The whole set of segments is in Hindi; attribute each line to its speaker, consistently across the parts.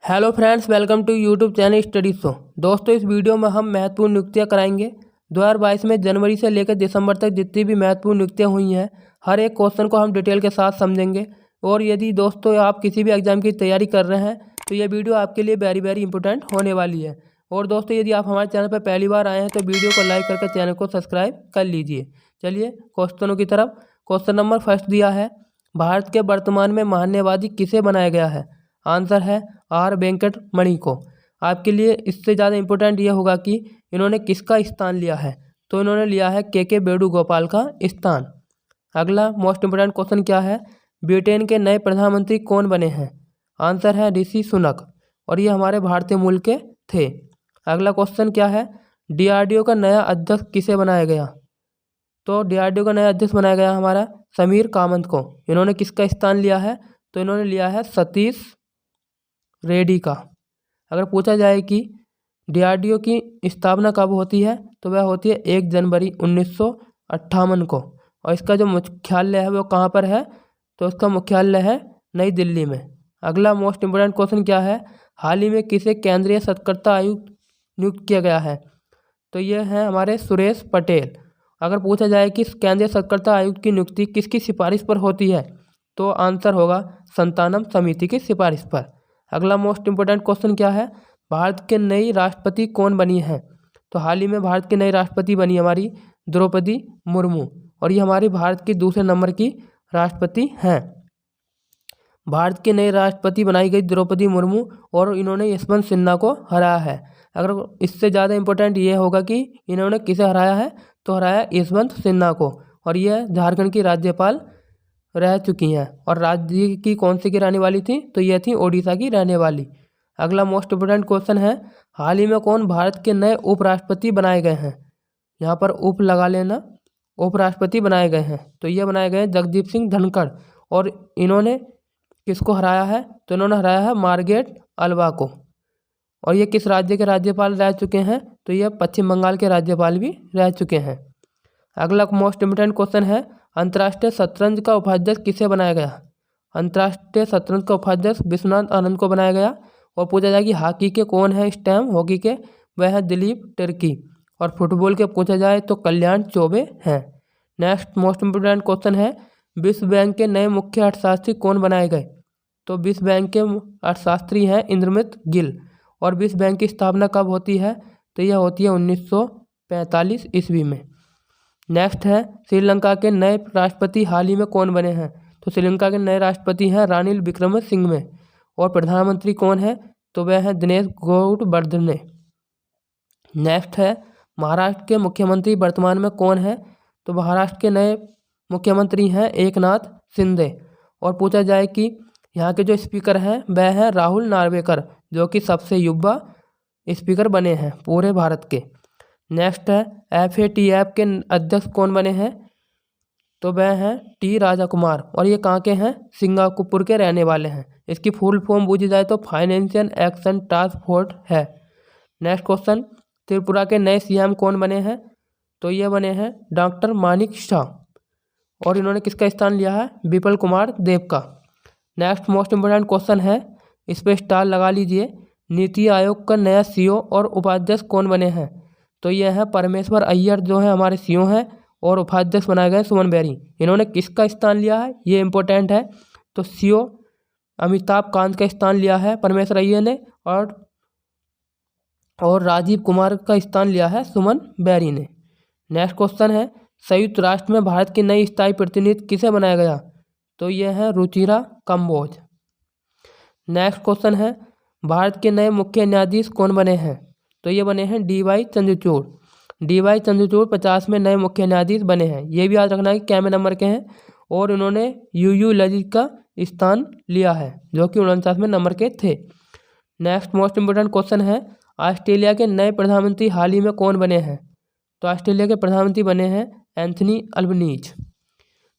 Speaker 1: Hello friends, welcome to YouTube channel study show. दोस्तों, इस वीडियो में हम महत्वपूर्ण नियुक्तियां कराएंगे 2022 में जनवरी से लेकर दिसंबर तक जितनी भी महत्वपूर्ण नियुक्तियां हुई हैं, हर एक क्वेश्चन को हम डिटेल के साथ समझेंगे। और यदि दोस्तों आप किसी भी एग्जाम की तैयारी कर रहे हैं तो ये वीडियो आपके लिए वेरी इंपॉर्टेंट होने वाली है। और दोस्तों, यदि आप हमारे चैनल पर पहली बार आए हैं तो वीडियो को लाइक करके चैनल को सब्सक्राइब कर लीजिए। चलिए क्वेश्चनों की तरफ। क्वेश्चन नंबर फर्स्ट दिया है, भारत के वर्तमान में महान्यायवादी किसे बनाया गया है? आंसर है आर वेंकट मणि को। आपके लिए इससे ज़्यादा इम्पोर्टेंट ये होगा कि इन्होंने किसका स्थान लिया है, तो इन्होंने लिया है के वेणुगोपाल का स्थान। अगला मोस्ट इम्पोर्टेंट क्वेश्चन क्या है, ब्रिटेन के नए प्रधानमंत्री कौन बने हैं? आंसर है ऋषि सुनक, और ये हमारे भारतीय मूल के थे। अगला क्वेश्चन क्या है, डीआरडीओ का नया अध्यक्ष किसे बनाया गया? तो डीआरडीओ का नया अध्यक्ष बनाया गया हमारा समीर कामत को। इन्होंने किसका स्थान लिया है? तो इन्होंने लिया है सतीश रेड्डी का। अगर पूछा जाए कि डीआरडीओ की स्थापना कब होती है, तो वह होती है 1 जनवरी 1958 को। और इसका जो मुख्यालय है वो कहाँ पर है? तो इसका मुख्यालय है नई दिल्ली में। अगला मोस्ट इम्पोर्टेंट क्वेश्चन क्या है, हाल ही में किसे केंद्रीय सतर्कता आयुक्त नियुक्त किया गया है? तो ये है हमारे सुरेश पटेल। अगर पूछा जाए कि केंद्रीय सतर्कता आयुक्त की नियुक्ति किसकी सिफारिश पर होती है, तो आंसर होगा संतानम समिति की सिफारिश पर। अगला मोस्ट इम्पोर्टेंट क्वेश्चन क्या है, भारत के नई राष्ट्रपति कौन बनी है? तो हाल ही में भारत की नई राष्ट्रपति बनी हमारी द्रौपदी मुर्मू, और ये हमारी भारत की दूसरे नंबर की राष्ट्रपति हैं। भारत की नई राष्ट्रपति बनाई गई द्रौपदी मुर्मू, और इन्होंने यशवंत सिन्हा को हराया है। अगर इससे ज़्यादा इम्पोर्टेंट ये होगा कि इन्होंने किसे हराया है, तो हराया यशवंत सिन्हा को, और यह झारखंड की राज्यपाल रह चुकी हैं। और राज्य की कौन सी की रहने वाली थी? तो यह थी ओडिशा की रहने वाली। अगला मोस्ट इम्पोर्टेंट क्वेश्चन है, हाल ही में कौन भारत के नए उपराष्ट्रपति बनाए गए हैं? यहाँ पर उप लगा लेना, उपराष्ट्रपति बनाए गए हैं। तो ये बनाए गए हैं जगदीप सिंह धनखड़, और इन्होंने किसको हराया है? तो इन्होंने हराया है मार्गरेट अल्वा को। और ये किस राज्य के राज्यपाल रह चुके हैं? तो ये पश्चिम बंगाल के राज्यपाल भी रह चुके हैं। अगला मोस्ट इम्पोर्टेंट क्वेश्चन है, अंतर्राष्ट्रीय शतरंज का उपाध्यक्ष किसे बनाया गया? अंतर्राष्ट्रीय शतरंज का उपाध्यक्ष विश्वनाथ आनंद को बनाया गया। और पूछा जाए कि हॉकी के कौन है इस टाइम हॉकी के? वह है दिलीप तिर्की। और फुटबॉल के पूछा जाए तो कल्याण चौबे हैं। नेक्स्ट मोस्ट इम्पोर्टेंट क्वेश्चन है, विश्व बैंक के नए मुख्य अर्थशास्त्री कौन बनाए गए? तो विश्व बैंक के अर्थशास्त्री हैं इंद्रमित गिल। और विश्व बैंक की स्थापना कब होती है? तो यह होती है 1945 ईस्वी में। नेक्स्ट है, श्रीलंका के नए राष्ट्रपति हाल ही में कौन बने हैं? तो श्रीलंका के नए राष्ट्रपति हैं रानिल विक्रमसिंघे। और प्रधानमंत्री कौन है? तो वह है दिनेश गुणवर्धने। नेक्स्ट है, महाराष्ट्र के मुख्यमंत्री वर्तमान में कौन है? तो महाराष्ट्र के नए मुख्यमंत्री हैं एकनाथ शिंदे। और पूछा जाए कि यहाँ के जो स्पीकर हैं वह हैं राहुल नार्वेकर, जो कि सबसे युवा स्पीकर बने हैं पूरे भारत के। नेक्स्ट है, FATF के अध्यक्ष कौन बने हैं? तो वह हैं टी राजा कुमार, और ये कहाँ के हैं? सिंगापुर के रहने वाले हैं। इसकी फुल फॉर्म पूछी जाए तो फाइनेंशियल एक्शन टास्क फोर्स है। नेक्स्ट क्वेश्चन, त्रिपुरा के नए CM कौन बने हैं? तो ये बने हैं डॉक्टर मानिक शाह, और इन्होंने किसका स्थान लिया है? विपुल कुमार देव का। नेक्स्ट मोस्ट इम्पोर्टेंट क्वेश्चन है, इस पर स्टार लगा लीजिए, नीति आयोग का नया CEO और उपाध्यक्ष कौन बने हैं? तो ये है परमेश्वर अय्यर, जो है हमारे CEO हैं, और उपाध्यक्ष बनाए गए सुमन बेरी। इन्होंने किसका स्थान लिया है? ये इंपॉर्टेंट है। तो CEO अमिताभ कांत का स्थान लिया है परमेश्वर अय्यर ने, और राजीव कुमार का स्थान लिया है सुमन बेरी ने। नेक्स्ट क्वेश्चन है, संयुक्त राष्ट्र में भारत की नई स्थायी प्रतिनिधि किसे बनाया गया? तो ये है रुचिरा कंबोज। नेक्स्ट क्वेश्चन है, भारत के नए मुख्य न्यायाधीश कौन बने हैं? तो ये बने हैं DY चंद्रचूड़। DY चंद्रचूड़ 50 में नए मुख्य न्यायाधीश बने हैं। ये भी याद रखना है कि कैमे नंबर के हैं, और इन्होंने UU ललित का स्थान लिया है, जो कि 49वें नंबर के थे। नेक्स्ट मोस्ट इम्पोर्टेंट क्वेश्चन है, ऑस्ट्रेलिया के नए प्रधानमंत्री हाल ही में कौन बने हैं? तो ऑस्ट्रेलिया के प्रधानमंत्री बने हैं एंथनी अल्बनीज।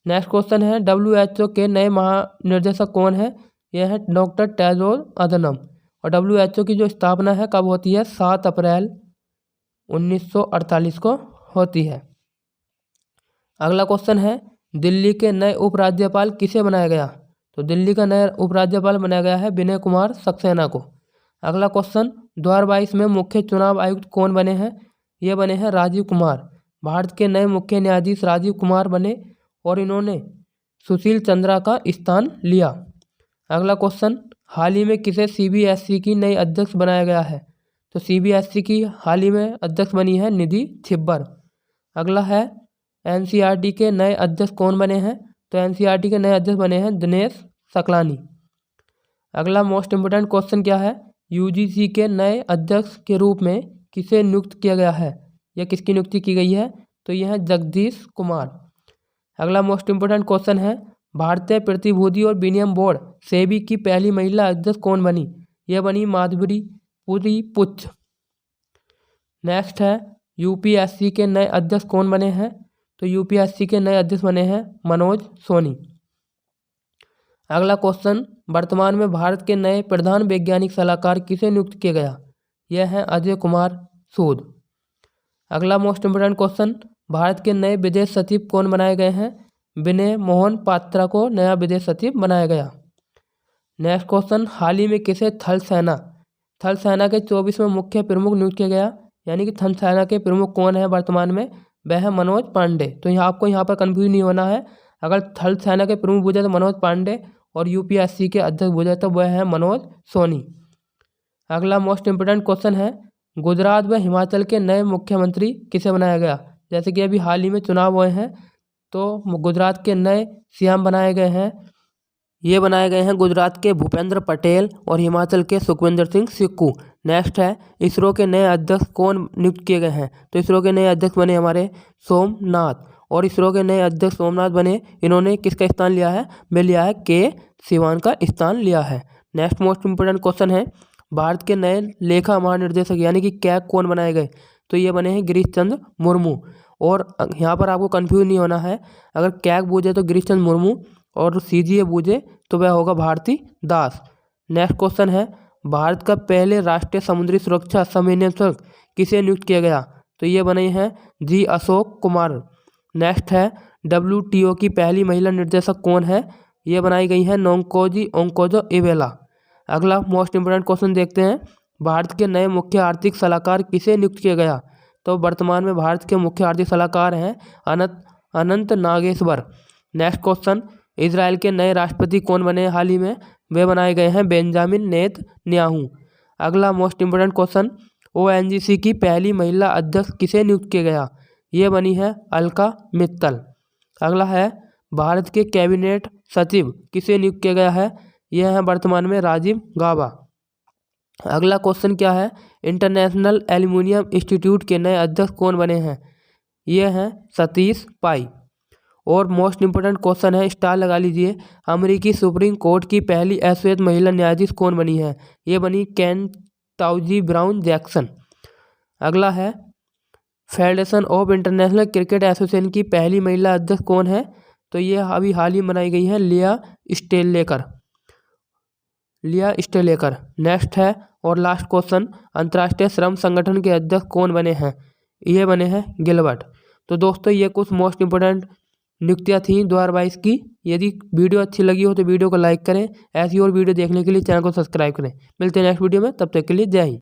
Speaker 1: नेक्स्ट क्वेश्चन है, WHO के नए महानिर्देशक कौन है? यह है डॉक्टर टेड्रोस अधनम। और WHO की जो स्थापना है कब होती है? 7 अप्रैल 1948 को होती है। अगला क्वेश्चन है, दिल्ली के नए उपराज्यपाल किसे बनाया गया? तो दिल्ली का नया उपराज्यपाल बनाया गया है विनय कुमार सक्सेना को। अगला क्वेश्चन, 2022 में मुख्य चुनाव आयुक्त कौन बने हैं? ये बने हैं राजीव कुमार। भारत के नए मुख्य न्यायाधीश राजीव कुमार बने और इन्होंने सुशील चंद्रा का स्थान लिया। अगला क्वेश्चन, हाल ही में किसे CBSE की नई अध्यक्ष बनाया गया है? तो CBSE की हाल ही में अध्यक्ष बनी है निधि छिब्बर। अगला है, NCERT के नए अध्यक्ष कौन बने हैं? तो NCERT के नए अध्यक्ष बने हैं दिनेश सकलानी। अगला मोस्ट इम्पोर्टेंट क्वेश्चन क्या है? UGC के नए अध्यक्ष के रूप में किसे नियुक्त किया गया है? या किसकी नियुक्ति की गई है? तो यह है जगदीश कुमार। अगला मोस्ट इम्पोर्टेंट क्वेश्चन है, भारतीय प्रतिभूति और विनिमय बोर्ड सेबी की पहली महिला अध्यक्ष कौन बनी? यह बनी माधुरी पुरी पुच्छ। नेक्स्ट है, UPSC के नए अध्यक्ष कौन बने हैं? तो UPSC के नए अध्यक्ष बने हैं मनोज सोनी। अगला क्वेश्चन, वर्तमान में भारत के नए प्रधान वैज्ञानिक सलाहकार किसे नियुक्त किया गया? यह है अजय कुमार सूद। अगला मोस्ट इम्पोर्टेंट क्वेश्चन, भारत के नए विदेश सचिव कौन बनाए गए हैं? विनय मोहन पात्रा को नया विदेश सचिव बनाया गया। नेक्स्ट क्वेश्चन, हाल ही में किसे थल सेना के 24वें मुख्य प्रमुख नियुक्त किया गया? यानी कि थल सेना के प्रमुख कौन है वर्तमान में? वह है मनोज पांडे। तो आपको यहाँ पर कंफ्यूज नहीं होना है। अगर थल सेना के प्रमुख पूछे तो मनोज पांडे और UPSC के अध्यक्ष पूछे तो वह है मनोज सोनी। अगला मोस्ट इम्पोर्टेंट क्वेश्चन है, गुजरात व हिमाचल के नए मुख्यमंत्री किसे बनाया गया? जैसे कि अभी हाल ही में चुनाव हुए हैं तो गुजरात के नए CM बनाए गए हैं। ये बनाए गए हैं गुजरात के भूपेंद्र पटेल और हिमाचल के सुखविंदर सिंह सुक्खू। नेक्स्ट है, इसरो के नए अध्यक्ष कौन नियुक्त किए गए हैं? तो इसरो के नए अध्यक्ष बने हमारे सोमनाथ। और इसरो के नए अध्यक्ष सोमनाथ बने, इन्होंने किसका स्थान लिया है? वे लिया है के सिवान का स्थान लिया है। नेक्स्ट मोस्ट इम्पोर्टेंट क्वेश्चन है, भारत के नए लेखा महानिर्देशक यानी कि कैग कौन बनाए गए? तो ये बने हैं गिरीश चंद्र मुर्मू। और यहाँ पर आपको कंफ्यूज नहीं होना है, अगर कैग बूझे तो गिरीश चंद्र मुर्मू और CGA बूझे तो वह होगा भारती दास। नेक्स्ट क्वेश्चन है, भारत का पहले राष्ट्रीय समुद्री सुरक्षा समन्वयक किसे नियुक्त किया गया? तो ये बने हैं G अशोक कुमार। नेक्स्ट है, WTO की पहली महिला निर्देशक कौन है? ये बनाई गई है नोंकोजी ओंकोजो इवेला। अगला मोस्ट इम्पोर्टेंट क्वेश्चन देखते हैं, भारत के नए मुख्य आर्थिक सलाहकार किसे नियुक्त किया गया? तो वर्तमान में भारत के मुख्य आर्थिक सलाहकार हैं अनंत नागेश्वर। नेक्स्ट क्वेश्चन, इजराइल के नए राष्ट्रपति कौन बने हाल ही में? वे बनाए गए हैं बेंजामिन नेतन्याहू। अगला मोस्ट इम्पोर्टेंट क्वेश्चन, ONGC की पहली महिला अध्यक्ष किसे नियुक्त किया गया? ये बनी है अलका मित्तल। अगला है, भारत के कैबिनेट सचिव किसे नियुक्त किया गया है? यह है वर्तमान में राजीव गाबा। अगला क्वेश्चन क्या है, इंटरनेशनल एल्यूमिनियम इंस्टीट्यूट के नए अध्यक्ष कौन बने हैं? ये हैं सतीश पाई। और मोस्ट इम्पोर्टेंट क्वेश्चन है, स्टार लगा लीजिए, अमेरिकी सुप्रीम कोर्ट की पहली अश्वेत महिला न्यायाधीश कौन बनी है? ये बनी केंटाउजी ब्राउन जैक्सन। अगला है, federation of international cricket association की पहली महिला अध्यक्ष कौन है? तो ये अभी हाल ही बनाई गई है लिया स्टेलेकर। नेक्स्ट है और लास्ट क्वेश्चन, अंतर्राष्ट्रीय श्रम संगठन के अध्यक्ष कौन बने हैं? ये बने हैं गिलबर्ट। तो दोस्तों ये कुछ मोस्ट इम्पोर्टेंट नियुक्तियाँ थी 2022 की। यदि वीडियो अच्छी लगी हो तो वीडियो को लाइक करें। ऐसी और वीडियो देखने के लिए चैनल को सब्सक्राइब करें। मिलते हैं नेक्स्ट वीडियो में, तब तक के लिए जय हिंद।